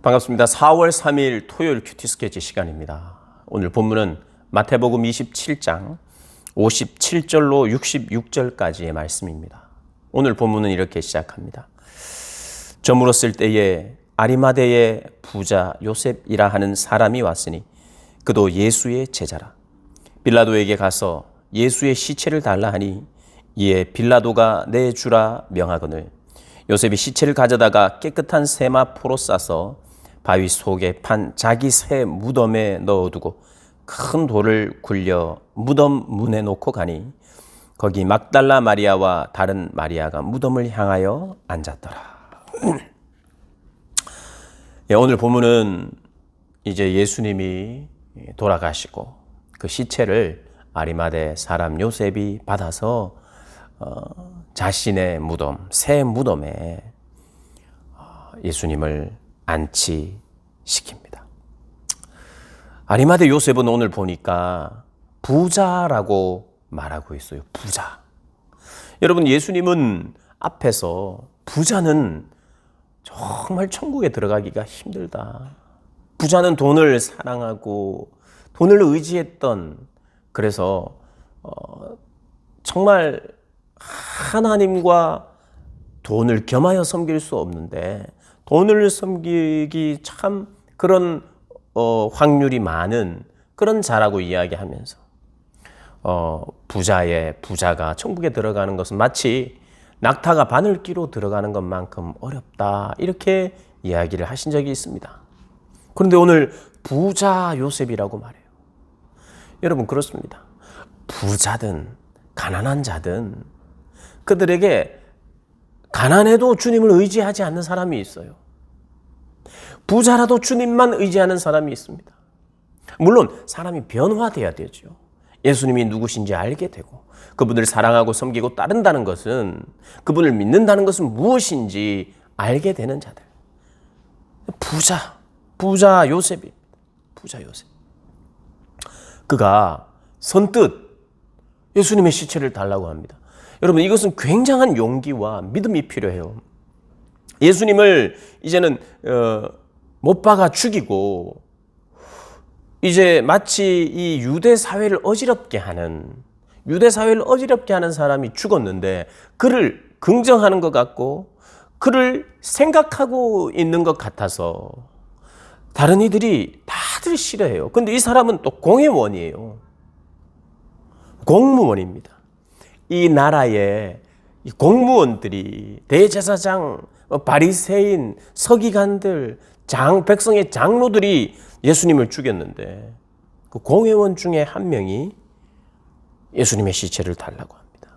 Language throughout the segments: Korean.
반갑습니다. 4월 3일 토요일 큐티 스케치 시간입니다. 오늘 본문은 마태복음 27장 57절로 66절까지의 말씀입니다. 오늘 본문은 이렇게 시작합니다. 저물었을 때에 아리마대의 부자 요셉이라 하는 사람이 왔으니 그도 예수의 제자라. 빌라도에게 가서 예수의 시체를 달라 하니 이에 빌라도가 내주라 명하거늘 요셉이 시체를 가져다가 깨끗한 세마포로 싸서 바위 속에 판 자기 새 무덤에 넣어두고 큰 돌을 굴려 무덤 문에 놓고 가니 거기 막달라 마리아와 다른 마리아가 무덤을 향하여 앉았더라. 오늘 본문은 이제 예수님이 돌아가시고 그 시체를 아리마대 사람 요셉이 받아서 자신의 무덤, 새 무덤에 예수님을 안치시킵니다. 아리마대 요셉은 오늘 보니까 부자라고 말하고 있어요. 부자. 여러분, 예수님은 앞에서 부자는 정말 천국에 들어가기가 힘들다. 부자는 돈을 사랑하고 돈을 의지했던, 그래서 정말 하나님과 돈을 겸하여 섬길 수 없는데 돈을 섬기기 참 그런 확률이 많은 그런 자라고 이야기하면서 부자가 천국에 들어가는 것은 마치 낙타가 바늘기로 들어가는 것만큼 어렵다, 이렇게 이야기를 하신 적이 있습니다. 그런데 오늘 부자 요셉이라고 말해요. 여러분, 그렇습니다. 부자든 가난한 자든 그들에게 가난해도 주님을 의지하지 않는 사람이 있어요. 부자라도 주님만 의지하는 사람이 있습니다. 물론 사람이 변화돼야 되죠. 예수님이 누구신지 알게 되고 그분을 사랑하고 섬기고 따른다는 것은, 그분을 믿는다는 것은 무엇인지 알게 되는 자들. 부자 요셉입니다. 부자 요셉. 그가 선뜻 예수님의 시체를 달라고 합니다. 여러분, 이것은 굉장한 용기와 믿음이 필요해요. 예수님을 이제는 못 박아 죽이고 이제 마치 이 유대 사회를 어지럽게 하는 사람이 죽었는데 그를 긍정하는 것 같고 그를 생각하고 있는 것 같아서 다른 이들이 다들 싫어해요. 근데 이 사람은 또 공회원이에요. 공무원입니다. 이 나라의 공무원들이 대제사장, 바리새인, 서기관들, 백성의 장로들이 예수님을 죽였는데 그 공회원 중에 한 명이 예수님의 시체를 달라고 합니다.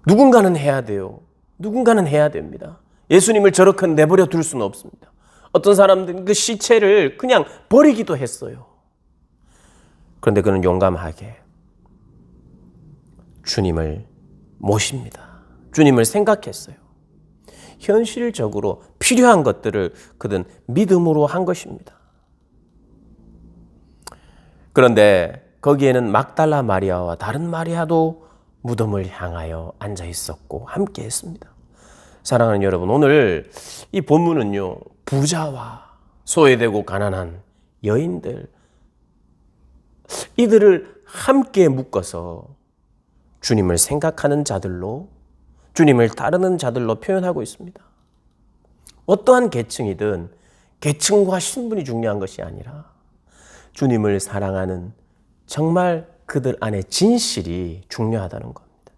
누군가는 해야 돼요. 누군가는 해야 됩니다. 예수님을 저렇게 내버려 둘 수는 없습니다. 어떤 사람들은 그 시체를 그냥 버리기도 했어요. 그런데 그는 용감하게 주님을 모십니다. 주님을 생각했어요. 현실적으로 필요한 것들을 그는 믿음으로 한 것입니다. 그런데 거기에는 막달라 마리아와 다른 마리아도 무덤을 향하여 앉아 있었고 함께 했습니다. 사랑하는 여러분, 오늘 이 본문은요, 부자와 소외되고 가난한 여인들, 이들을 함께 묶어서 주님을 생각하는 자들로, 주님을 따르는 자들로 표현하고 있습니다. 어떠한 계층이든 계층과 신분이 중요한 것이 아니라 주님을 사랑하는 정말 그들 안에 진실이 중요하다는 겁니다.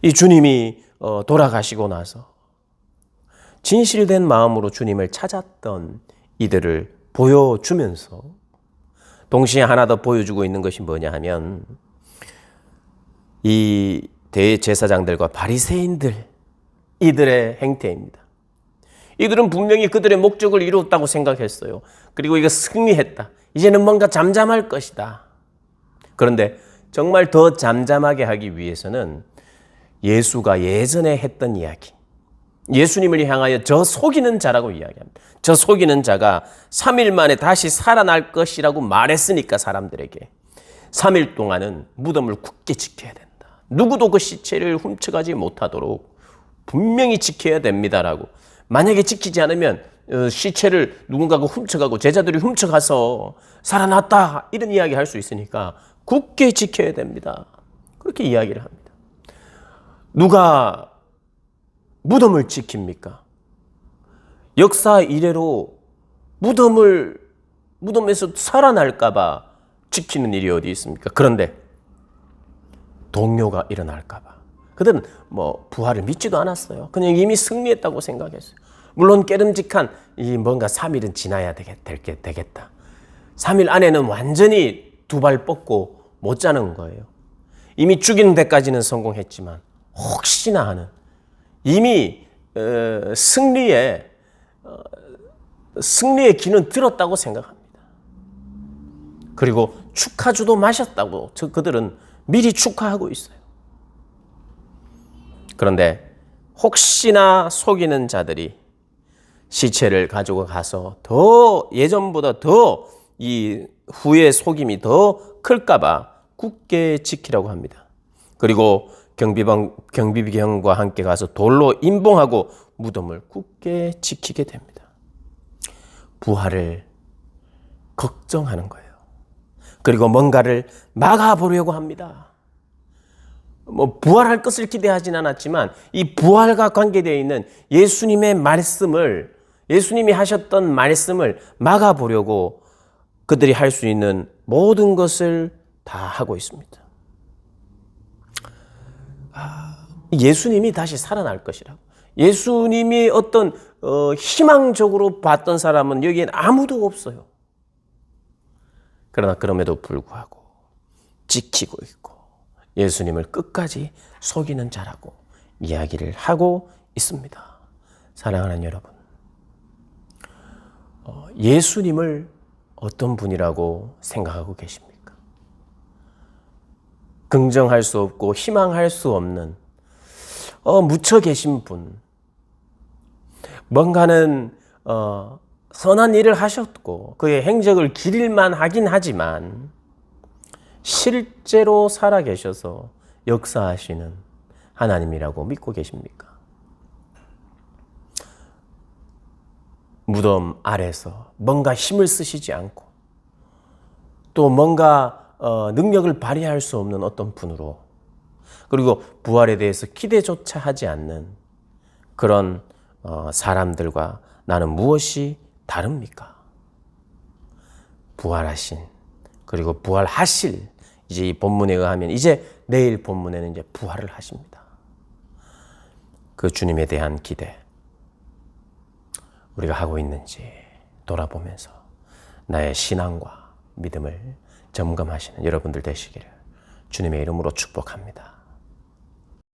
이 주님이 돌아가시고 나서 진실된 마음으로 주님을 찾았던 이들을 보여주면서 동시에 하나 더 보여주고 있는 것이 뭐냐 하면 이 대제사장들과 바리새인들, 이들의 행태입니다. 이들은 분명히 그들의 목적을 이루었다고 생각했어요. 그리고 이거 승리했다. 이제는 뭔가 잠잠할 것이다. 그런데 정말 더 잠잠하게 하기 위해서는 예수가 예전에 했던 이야기, 예수님을 향하여 저 속이는 자라고 이야기합니다. 저 속이는 자가 3일 만에 다시 살아날 것이라고 말했으니까 사람들에게 3일 동안은 무덤을 굳게 지켜야 된다. 누구도 그 시체를 훔쳐가지 못하도록 분명히 지켜야 됩니다라고. 만약에 지키지 않으면 시체를 누군가가 훔쳐가고 제자들이 훔쳐가서 살아났다 이런 이야기 할 수 있으니까 굳게 지켜야 됩니다. 그렇게 이야기를 합니다. 누가 무덤을 지킵니까? 역사 이래로 무덤에서 살아날까봐 지키는 일이 어디 있습니까? 그런데 동요가 일어날까봐. 그들은 부활을 믿지도 않았어요. 그냥 이미 승리했다고 생각했어요. 물론 깨름직한 뭔가 3일은 지나야 되겠다. 3일 안에는 완전히 두 발 뻗고 못 자는 거예요. 이미 죽이는 데까지는 성공했지만 혹시나 하는 이미 승리의 기는 들었다고 생각합니다. 그리고 축하주도 마셨다고 그들은 미리 축하하고 있어요. 그런데 혹시나 속이는 자들이 시체를 가지고 가서 더 예전보다 더 이 후의 속임이 더 클까봐 굳게 지키라고 합니다. 그리고 경비병과 함께 가서 돌로 임봉하고 무덤을 굳게 지키게 됩니다. 부활을 걱정하는 거예요. 그리고 뭔가를 막아보려고 합니다. 부활할 것을 기대하진 않았지만 이 부활과 관계되어 있는 예수님이 하셨던 말씀을 막아보려고 그들이 할 수 있는 모든 것을 다 하고 있습니다. 예수님이 다시 살아날 것이라고. 예수님이 어떤 희망적으로 봤던 사람은 여기엔 아무도 없어요. 그러나 그럼에도 불구하고 지키고 있고 예수님을 끝까지 속이는 자라고 이야기를 하고 있습니다. 사랑하는 여러분, 예수님을 어떤 분이라고 생각하고 계십니까? 긍정할 수 없고 희망할 수 없는 묻혀 계신 분, 뭔가는 선한 일을 하셨고 그의 행적을 기릴만 하긴 하지만 실제로 살아계셔서 역사하시는 하나님이라고 믿고 계십니까? 무덤 아래서 뭔가 힘을 쓰시지 않고 또 뭔가 능력을 발휘할 수 없는 어떤 분으로, 그리고 부활에 대해서 기대조차 하지 않는 그런 사람들과 나는 무엇이 다릅니까? 부활하신, 그리고 부활하실, 이제 이 본문에 의하면 이제 내일 본문에는 이제 부활을 하십니다. 그 주님에 대한 기대 우리가 하고 있는지 돌아보면서 나의 신앙과 믿음을 점검하시는 여러분들 되시기를 주님의 이름으로 축복합니다.